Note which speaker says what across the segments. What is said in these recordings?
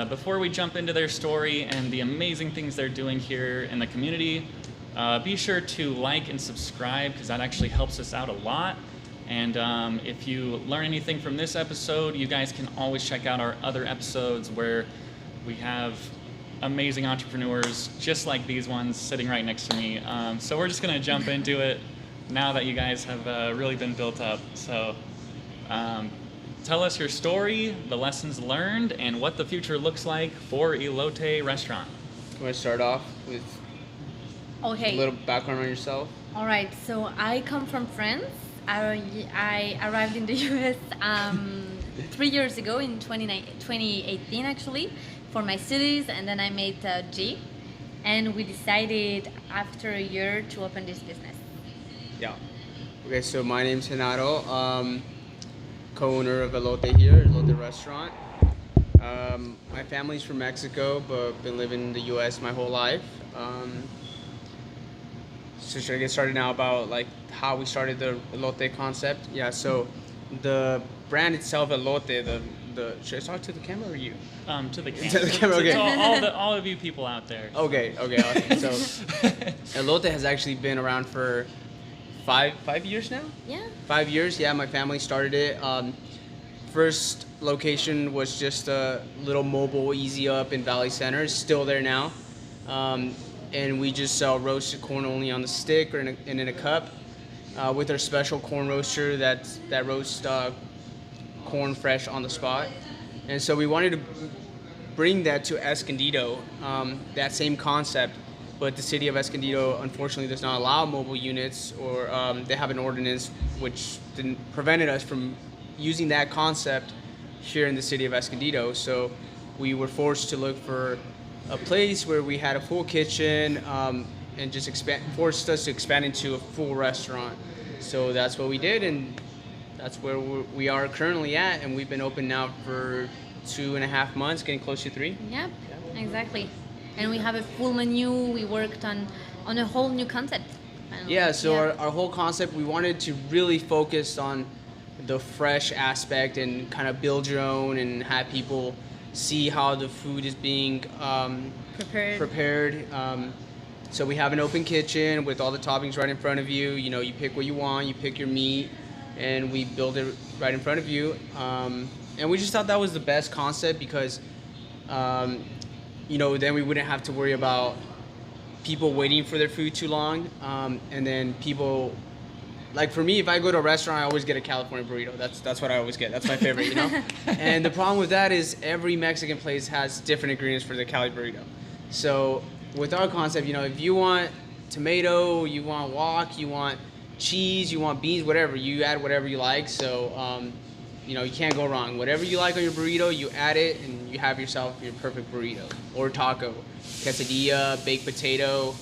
Speaker 1: Before we jump into their story and the amazing things they're doing here in the community, be sure to like and subscribe because that actually helps us out a lot. And if you learn anything from this episode, you guys can always check out our other episodes where we have amazing entrepreneurs just like these ones sitting right next to me. So we're just going to jump into it now that you guys have really been built up. So tell us your story, the lessons learned, and what the future looks like for Elote Restaurant.
Speaker 2: You want to start off with a little background on yourself?
Speaker 3: All right, so I come from France. I arrived in the US 3 years ago in 2018 actually for my studies, and then I met G, and we decided after a year to open this business.
Speaker 2: Yeah. Okay, so my name's Gerano, co-owner of Elote here, Elote Restaurant. My family's from Mexico, but been living in the US my whole life. So should I get started now about like how we started the Elote concept? Yeah, so the brand itself, Elote, should I talk to the camera or you?
Speaker 1: To the camera.
Speaker 2: To the camera, okay.
Speaker 1: To all of you people out there.
Speaker 2: Okay, awesome. So Elote has actually been around for five years now?
Speaker 3: Yeah.
Speaker 2: 5 years, yeah, my family started it. First location was just a little mobile easy up in Valley Center. It's still there now. And we just sell roasted corn only on the stick or in a cup with our special corn roaster that roasts corn fresh on the spot. And so we wanted to bring that to Escondido, that same concept, but the city of Escondido unfortunately does not allow mobile units, or they have an ordinance which prevented us from using that concept here in the city of Escondido. So we were forced to look for a place where we had a full kitchen and just forced us to expand into a full restaurant. So that's what we did, and that's where we are currently at, and we've been open now for 2.5 months, getting close to 3.
Speaker 3: Yep, exactly. And we have a full menu. We worked on a whole new concept.
Speaker 2: Yeah, so our whole concept, we wanted to really focus on the fresh aspect and kind of build your own and have people see how the food is being prepared. So we have an open kitchen with all the toppings right in front of you. You know, you pick what you want, you pick your meat, and we build it right in front of you. And we just thought that was the best concept because, then we wouldn't have to worry about people waiting for their food too long. And then people, like for me, if I go to a restaurant, I always get a California burrito. That's what I always get. That's my favorite, you know? And the problem with that is every Mexican place has different ingredients for the Cali burrito. So with our concept, if you want tomato, you want wok, you want cheese, you want beans, whatever, you add whatever you like. So, you can't go wrong. Whatever you like on your burrito, you add it and you have yourself your perfect burrito or taco, quesadilla, baked potato,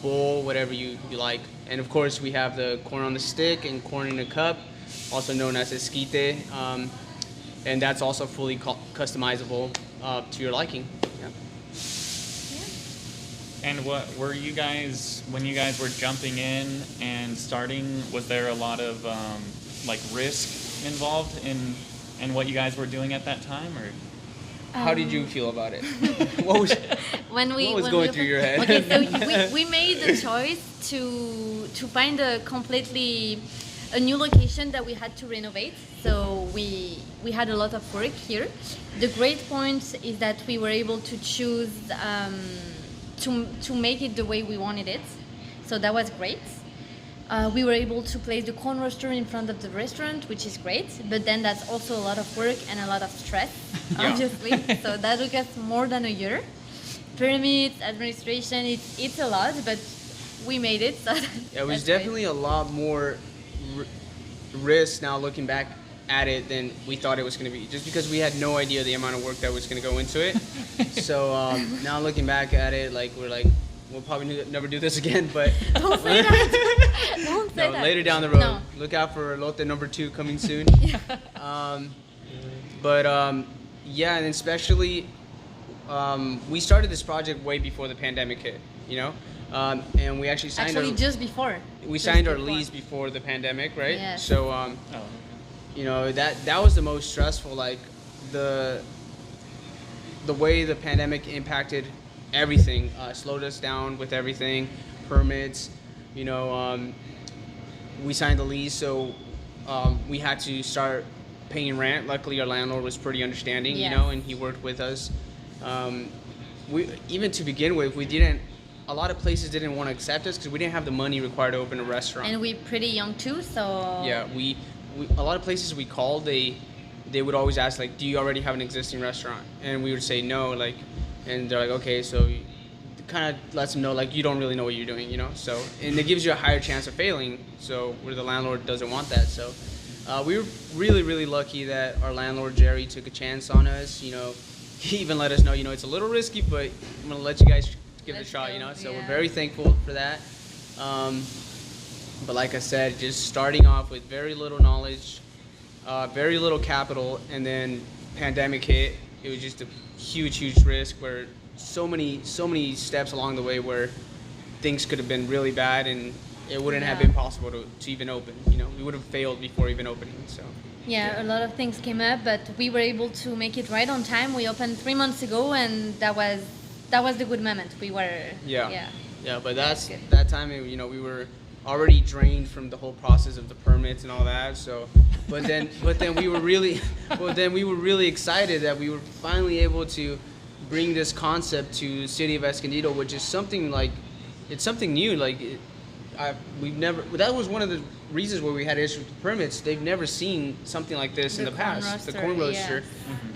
Speaker 2: bowl, whatever you like. And of course, we have the corn on the stick and corn in a cup, also known as esquite, and that's also fully customizable to your liking. Yeah.
Speaker 1: And what were you guys, when you guys were jumping in and starting, was there a lot of risk involved in what you guys were doing at that time, or?
Speaker 2: How did you feel about it? What was going through your head?
Speaker 3: Okay, so we made the choice to find a new location that we had to renovate. So we had a lot of work here. The great point is that we were able to choose to make it the way we wanted it. So that was great. We were able to place the corn roaster in front of the restaurant, which is great, but then that's also a lot of work and a lot of stress, obviously. So that took us more than a year. Permits, administration, it's a lot, but we made it. So
Speaker 2: it was definitely a lot more risk now looking back at it than we thought it was going to be, just because we had no idea the amount of work that was going to go into it. So now looking back at it, we'll probably never do this again, but
Speaker 3: don't say that. Don't say that.
Speaker 2: Later down the road, look out for Elote number 2 coming soon. Yeah, and especially we started this project way before the pandemic hit, and we actually signed
Speaker 3: just before.
Speaker 2: We signed our lease before the pandemic, right?
Speaker 3: Yes.
Speaker 2: So that was the most stressful. Like the way the pandemic impacted everything, slowed us down with everything, permits. You know, we signed the lease, so we had to start paying rent. Luckily, our landlord was pretty understanding, you know, and he worked with us. We even to begin with, a lot of places didn't want to accept us because we didn't have the money required to open a restaurant.
Speaker 3: And we're pretty young too, so
Speaker 2: yeah, we a lot of places we called, they would always ask like, do you already have an existing restaurant? And we would say no, like, and they're like, okay, so kind of lets them know like you don't really know what you're doing, you know. So and it gives you a higher chance of failing. So where the landlord doesn't want that. So we were really lucky that our landlord Jerry took a chance on us. You know, he even let us know, you know, it's a little risky, but I'm gonna let you guys give it a shot, you know. So we're very thankful for that. But like I said, just starting off with very little knowledge, very little capital, and then pandemic hit. It was just a huge risk where so many steps along the way where things could have been really bad and it wouldn't have been possible to even open. You know, we would have failed before even opening. So
Speaker 3: a lot of things came up, but we were able to make it right on time. We opened 3 months ago, and that was the good moment. We were
Speaker 2: but that time, you know, we were already drained from the whole process of the permits and all that. So but then we were really excited that we were finally able to bring this concept to the city of Escondido, which is something like, it's something new. Like we've never, that was one of the reasons why we had issues with the permits. They've never seen something like this in the past, the corn roaster.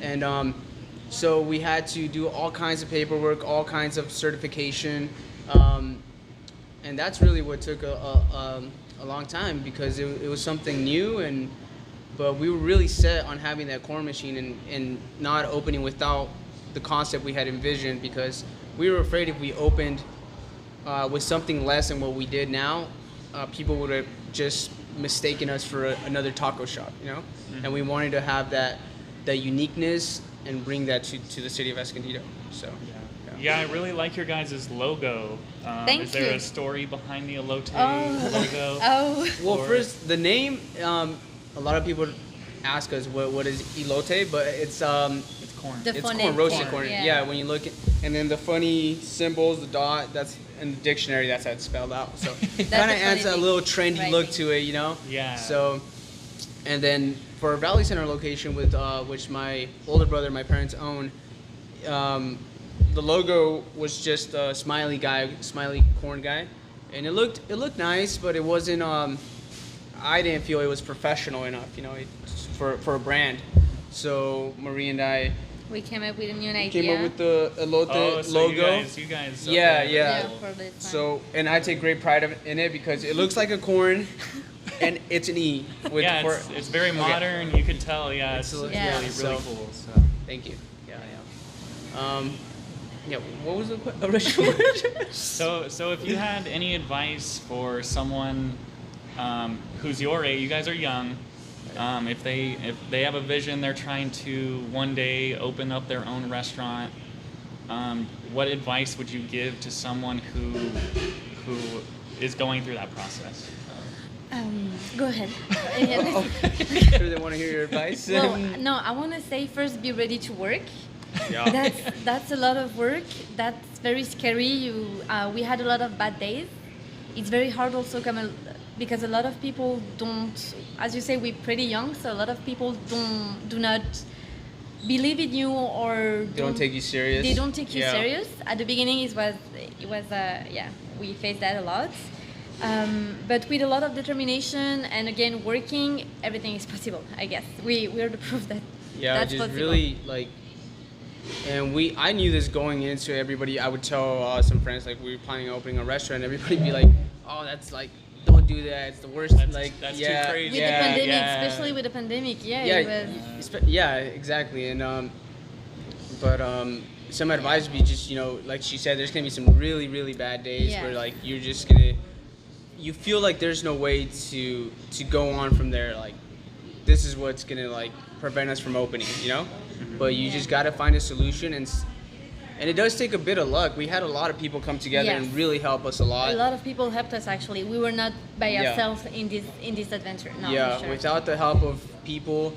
Speaker 2: And so we had to do all kinds of paperwork, all kinds of certification, and that's really what took a long time, because it was something new. But we were really set on having that corn machine and not opening without the concept we had envisioned, because we were afraid if we opened with something less than what we did now, people would have just mistaken us for another taco shop, you know. And we wanted to have that uniqueness and bring that to the city of Escondido. So
Speaker 1: yeah, I really like your guys' logo. Is there a story behind the Elote logo?
Speaker 2: Well, first, the name, a lot of people ask us what is Elote, but it's corn. It's corn, roasted corn. Yeah, when you look at, and then the funny symbols, the dot, that's in the dictionary, that's how it's spelled out. So it kind of adds a little trendy look to it, you know? Yeah. So, and then for our Valley Center location, with which my older brother and my parents own, the logo was just a smiley corn guy, and it looked nice, but it wasn't. I didn't feel it was professional enough, you know, for a brand. So Marie and I,
Speaker 3: we came up with a new idea.
Speaker 2: Came up with the Elote logo.
Speaker 1: You guys.
Speaker 2: Yeah. So, and I take great pride in it because it looks like a corn, and it's an E.
Speaker 1: It's very modern. You can tell. Yeah, it's really cool. So.
Speaker 2: Thank you. What was the original question?
Speaker 1: So if you had any advice for someone who's your age, you guys are young. If they have a vision, they're trying to one day open up their own restaurant. What advice would you give to someone who is going through that process?
Speaker 3: Go ahead.
Speaker 2: Sure, they want to hear your advice.
Speaker 3: Well, no, I want to say first, be ready to work. Yeah. That's a lot of work. That's very scary. We had a lot of bad days. It's very hard also because a lot of people don't, as you say, we're pretty young, so a lot of people do not believe in you, or
Speaker 2: they don't take you serious.
Speaker 3: They don't take you serious. At the beginning, it was we faced that a lot. But with a lot of determination and again working, everything is possible. I guess we're the proof that that's
Speaker 2: just
Speaker 3: possible.
Speaker 2: Really like. And I knew this going into everybody. I would tell some friends, like, we were planning on opening a restaurant. Everybody would be like, "Oh, that's like, don't do that. It's the worst."
Speaker 1: That's too crazy.
Speaker 3: With the pandemic, especially with the pandemic,
Speaker 2: exactly. And some advice would be just, you know, like she said, there's gonna be some really, really bad days where like you're just you feel like there's no way to go on from there. Like, this is what's gonna like prevent us from opening, you know. But you just got to find a solution, and it does take a bit of luck. We had a lot of people come together and really help us a lot.
Speaker 3: A lot of people helped us, actually. We were not by ourselves in this adventure. No,
Speaker 2: without the help of people,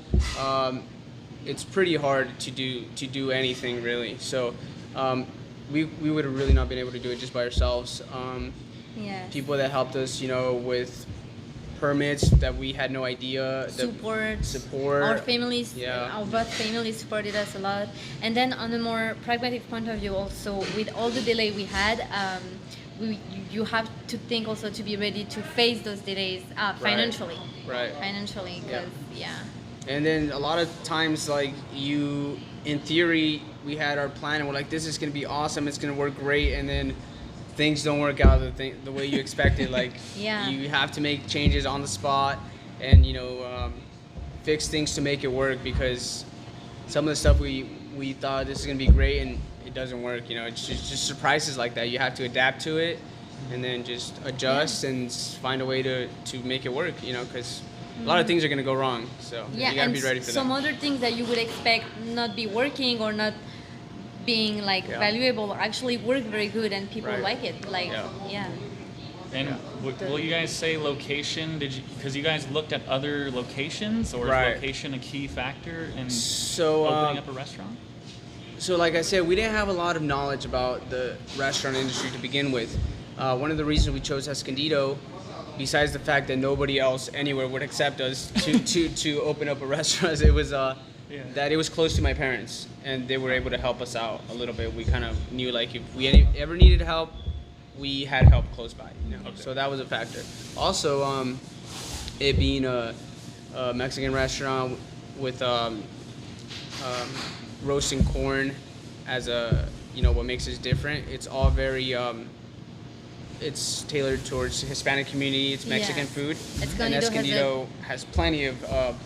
Speaker 2: it's pretty hard to do anything really. So we would have really not been able to do it just by ourselves.
Speaker 3: Yes.
Speaker 2: People that helped us, with permits that we had no idea. Support.
Speaker 3: Our families,
Speaker 2: Yeah.
Speaker 3: our both families supported us a lot. And then on a more pragmatic point of view, also with all the delay we had, you have to think also to be ready to face those delays financially.
Speaker 2: Right.
Speaker 3: Financially, because
Speaker 2: And then a lot of times, like in theory, we had our plan and we're like, this is gonna be awesome, it's gonna work great, and then things don't work out the way you expected. Like you have to make changes on the spot and fix things to make it work, because some of the stuff we thought this is gonna be great and it doesn't work. It's just surprises like that. You have to adapt to it and then just adjust and find a way to make it work. Because a lot of things are gonna go wrong, so you gotta be ready for
Speaker 3: some
Speaker 2: them.
Speaker 3: other things that you would expect not be working or not being valuable actually work very good and people like it.
Speaker 1: And will you guys say location? Because you guys looked at other locations, or is location a key factor in opening up a restaurant?
Speaker 2: So like I said, we didn't have a lot of knowledge about the restaurant industry to begin with. One of the reasons we chose Escondido, besides the fact that nobody else anywhere would accept us to open up a restaurant, it was that it was close to my parents and they were able to help us out a little bit. We kind of knew like if we ever needed help, we had help close by. So that was a factor. Also, it being a Mexican restaurant with roasting corn as what makes us different. It's all very it's tailored towards the Hispanic community. It's Mexican food, and Escondido has plenty of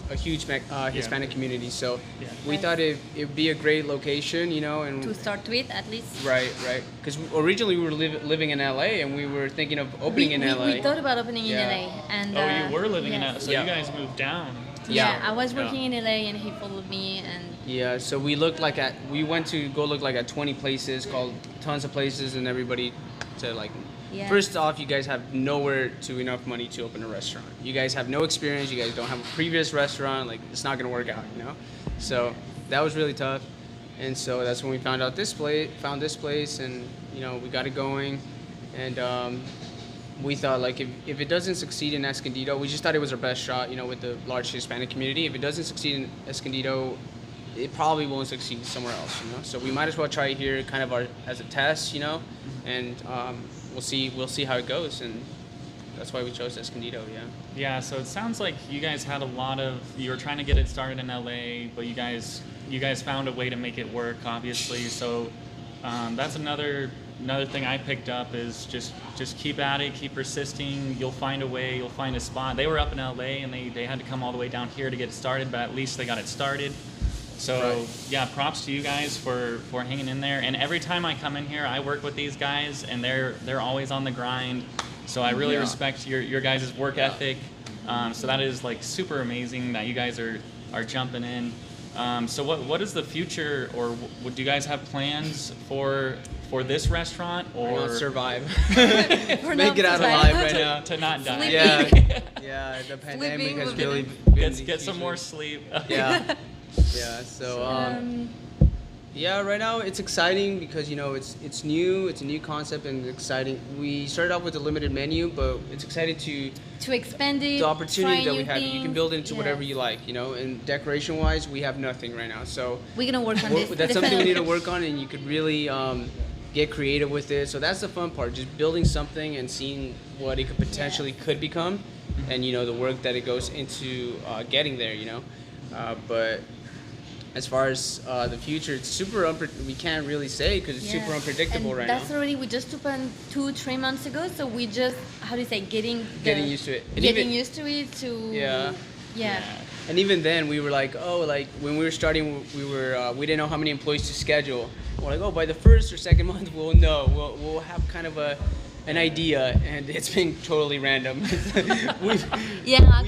Speaker 2: a huge Hispanic community. So we thought it'd be a great location, and
Speaker 3: to start with at least.
Speaker 2: Right. Because originally we were living in LA, and we were thinking of opening in LA.
Speaker 3: We thought about opening in LA, and
Speaker 1: you were living in LA, so you guys moved down.
Speaker 3: I was working in LA, and he followed me, and
Speaker 2: so we went to go look like at 20 places, called tons of places, and everybody said like, first off, you guys have nowhere to enough money to open a restaurant. You guys have no experience. You guys don't have a previous restaurant. Like, it's not gonna work out, So that was really tough, and so that's when we found this place, and we got it going, and we thought like if it doesn't succeed in Escondido, we just thought it was our best shot, with the large Hispanic community. If it doesn't succeed in Escondido, it probably won't succeed somewhere else, So we might as well try it here, kind of as a test, and we'll see how it goes, and that's why we chose Escondido.
Speaker 1: Yeah, so it sounds like you guys had you were trying to get it started in LA, but you guys found a way to make it work, obviously. So that's another thing I picked up is just keep at it, keep persisting. You'll find a way, you'll find a spot. They were up in LA and they had to come all the way down here to get it started, but at least they got it started. So props to you guys for hanging in there. And every time I come in here, I work with these guys, and they're always on the grind. So I really respect your guys' work ethic. So that is like super amazing that you guys are jumping in. So what is the future, or do you guys have plans for this restaurant, or
Speaker 2: not survive?
Speaker 3: Make
Speaker 2: it out alive right now.
Speaker 1: To not die.
Speaker 2: The pandemic has really
Speaker 1: get some more sleep.
Speaker 2: So right now it's exciting because it's new, it's a new concept, and it's exciting. We started off with a limited menu, but it's exciting to
Speaker 3: expand it,
Speaker 2: the opportunity that we have.
Speaker 3: Things.
Speaker 2: You can build it into whatever you like, and decoration wise we have nothing right now, so
Speaker 3: we're gonna work on this.
Speaker 2: That's something we need to work on, and you could really get creative with it. So that's the fun part, just building something and seeing what it could potentially could become, and the work that it goes into getting there, but as far as the future, it's super we can't really say because it's super unpredictable
Speaker 3: and
Speaker 2: right
Speaker 3: that's
Speaker 2: now.
Speaker 3: already, we just opened 2-3 months ago, so we just, getting
Speaker 2: used to it. And even then we were like, when we were starting, we didn't know how many employees to schedule. We're like, by the first or second month we'll know. We'll have kind of an idea, and it's been totally random. we've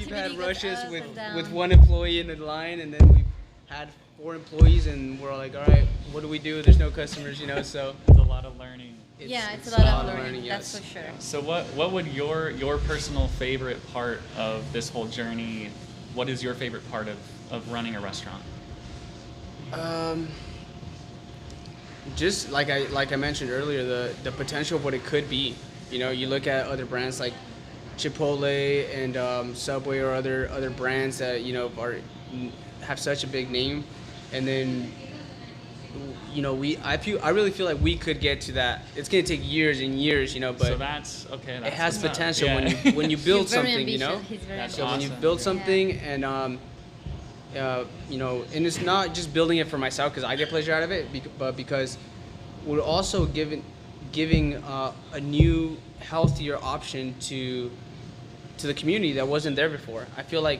Speaker 2: had rushes with one employee in the line, and then we've had 4 employees, and we're all like, all right, what do we do? There's no customers, so
Speaker 1: it's a lot of learning.
Speaker 3: It's a lot of learning, that's for sure.
Speaker 1: So what would your personal favorite part of this whole journey? What is your favorite part of running a restaurant?
Speaker 2: Um, just like I mentioned earlier, the potential of what it could be. You know, you look at other brands like Chipotle and Subway or other brands that have such a big name, and then I really feel like we could get to that. It's gonna take years and years, but
Speaker 1: So that's okay. That's
Speaker 2: it has
Speaker 1: what's up.
Speaker 2: potential
Speaker 1: Yeah.
Speaker 2: when you build
Speaker 3: He's very
Speaker 2: something,
Speaker 3: ambitious. He's very
Speaker 1: That's
Speaker 2: So
Speaker 3: ambitious.
Speaker 2: when you
Speaker 1: awesome.
Speaker 2: build
Speaker 1: Yeah.
Speaker 2: something and and it's not just building it for myself because I get pleasure out of it, but because we're also giving a new, healthier option to the community that wasn't there before. I feel like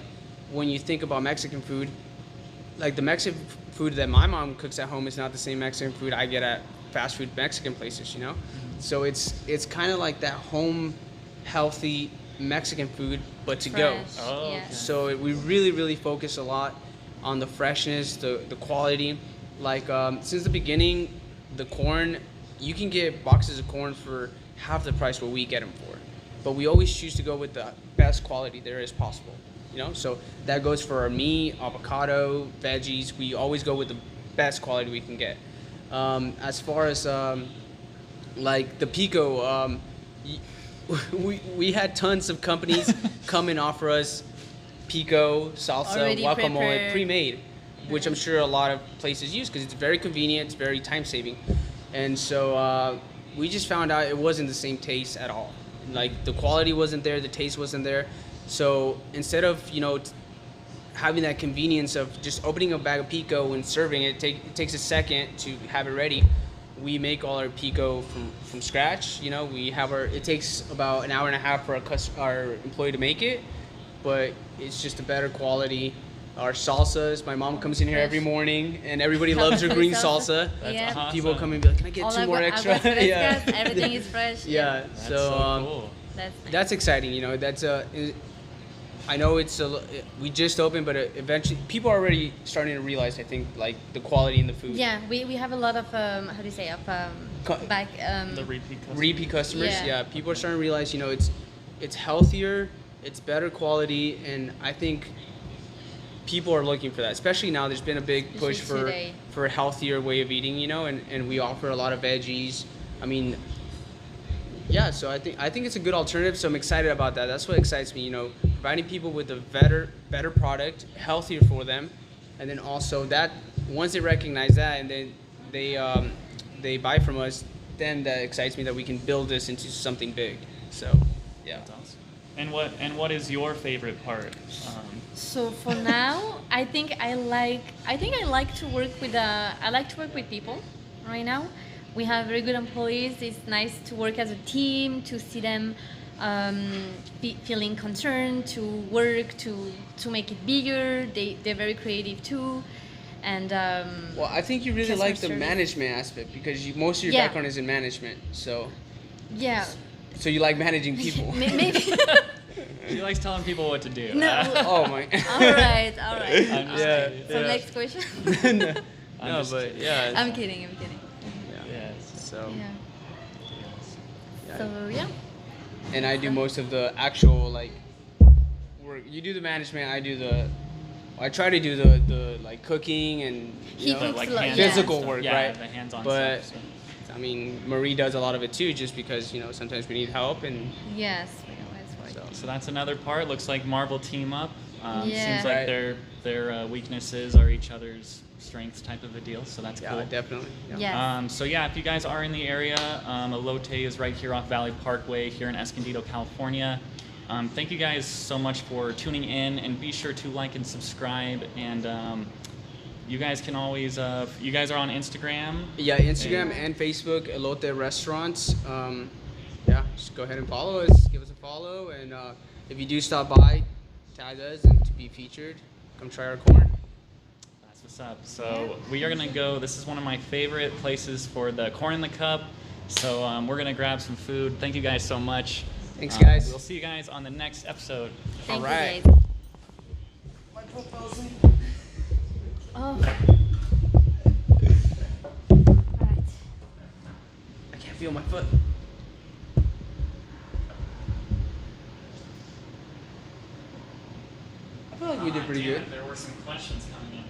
Speaker 2: when you think about Mexican food, like the Mexican food that my mom cooks at home is not the same Mexican food I get at fast food Mexican places, So it's kind of like that home, healthy Mexican food, but to go.
Speaker 3: Fresh,
Speaker 1: Oh,
Speaker 3: yeah.
Speaker 1: okay.
Speaker 2: So we really focus a lot on the freshness, the quality. Like since the beginning, the corn, you can get boxes of corn for half the price what we get them for. But we always choose to go with the best quality there is possible. So that goes for our meat, avocado, veggies. We always go with the best quality we can get. As far as like the pico, we had tons of companies come and offer us pico, salsa,
Speaker 3: Already
Speaker 2: guacamole,
Speaker 3: prepared.
Speaker 2: pre-made, which I'm sure a lot of places use because it's very convenient, it's very time-saving. And so we just found out it wasn't the same taste at all. Like the quality wasn't there, the taste wasn't there. So instead of having that convenience of just opening a bag of pico and serving it, it takes a second to have it ready. We make all our pico from scratch. It takes about an hour and a half for our employee to make it, but it's just a better quality. Our salsas, my mom comes in here every morning and everybody loves her green salsa.
Speaker 1: That's
Speaker 3: Yeah.
Speaker 1: awesome.
Speaker 2: People come and be like, can I get
Speaker 3: All
Speaker 2: two more extra?
Speaker 3: aguas frescas, everything is fresh.
Speaker 2: Yeah,
Speaker 1: That's
Speaker 2: so
Speaker 1: cool.
Speaker 3: That's nice.
Speaker 2: that's exciting. That's I know we just opened, but eventually people are already starting to realize, I think, like the quality in the food.
Speaker 3: Yeah, we have a lot of how do you say back
Speaker 1: The repeat customer.
Speaker 2: Repeat customers,
Speaker 3: Yeah.
Speaker 2: yeah. People are starting to realize, it's healthier, it's better quality, and I think people are looking for that. Especially now, there's been a big push
Speaker 3: Especially today.
Speaker 2: for a healthier way of eating, and we offer a lot of veggies. I mean, yeah. So I think it's a good alternative. So I'm excited about that. That's what excites me. Providing people with a better product, healthier for them, and then also that once they recognize that and then they buy from us, then that excites me that we can build this into something big. So yeah.
Speaker 1: That's awesome. And what is your favorite part?
Speaker 3: So for now, I think I like to work with people. Right now, we have very good employees. It's nice to work as a team, to see them feeling concerned, to work to make it bigger. They're very creative too, and
Speaker 2: Well, I think you really
Speaker 3: Customer
Speaker 2: like the
Speaker 3: service.
Speaker 2: management aspect because most of your
Speaker 3: Yeah.
Speaker 2: background is in management. So
Speaker 3: yeah,
Speaker 2: so you like managing people.
Speaker 3: maybe.
Speaker 1: She likes telling people what to do.
Speaker 3: No.
Speaker 2: Oh my.
Speaker 3: All right.
Speaker 1: I'm just
Speaker 2: Yeah.
Speaker 1: kidding.
Speaker 3: So
Speaker 2: Yeah.
Speaker 3: next question.
Speaker 2: no,
Speaker 1: I'm
Speaker 2: no,
Speaker 1: just
Speaker 2: but
Speaker 1: kidding.
Speaker 2: yeah.
Speaker 3: I'm kidding.
Speaker 2: Yeah.
Speaker 1: Yes.
Speaker 2: So
Speaker 3: Yeah.
Speaker 2: yeah.
Speaker 3: So yeah.
Speaker 2: And I do most of the actual like work. You do the management. I try to do the like cooking and
Speaker 3: He
Speaker 1: The,
Speaker 3: cooks
Speaker 1: like,
Speaker 3: a lot,
Speaker 1: hands-on
Speaker 2: physical
Speaker 1: stuff.
Speaker 2: work,
Speaker 1: Yeah,
Speaker 2: right?
Speaker 1: the hands-on
Speaker 2: But
Speaker 1: stuff. So.
Speaker 2: I mean, Marie does a lot of it too, just because sometimes we need help and
Speaker 3: Yes. We always work.
Speaker 2: so.
Speaker 1: So that's another part. Looks like Marvel team up.
Speaker 3: Yeah.
Speaker 1: Seems like
Speaker 2: Right.
Speaker 1: their weaknesses are each other's strengths, type of a deal. So that's
Speaker 2: Yeah,
Speaker 1: cool.
Speaker 2: definitely. Yeah.
Speaker 3: Yes.
Speaker 1: So yeah, if you guys are in the area, Elote is right here off Valley Parkway here in Escondido, California. Thank you guys so much for tuning in, and be sure to like and subscribe. And you guys can always, you guys are on Instagram.
Speaker 2: Yeah, Instagram and Facebook, Elote Restaurants. Yeah, just go ahead and follow us. Give us a follow, and if you do stop by, tag us and to be featured. Come try our corn.
Speaker 1: That's what's up. So we are gonna go. This is one of my favorite places for the corn in the cup. So we're gonna grab some food. Thank you guys so much.
Speaker 2: Thanks, guys.
Speaker 1: We'll see you guys on the next episode.
Speaker 3: Thank
Speaker 2: All right.
Speaker 3: you guys. Oh. All right.
Speaker 2: I can't feel my foot. I feel like you did pretty good.
Speaker 1: There were some questions coming in.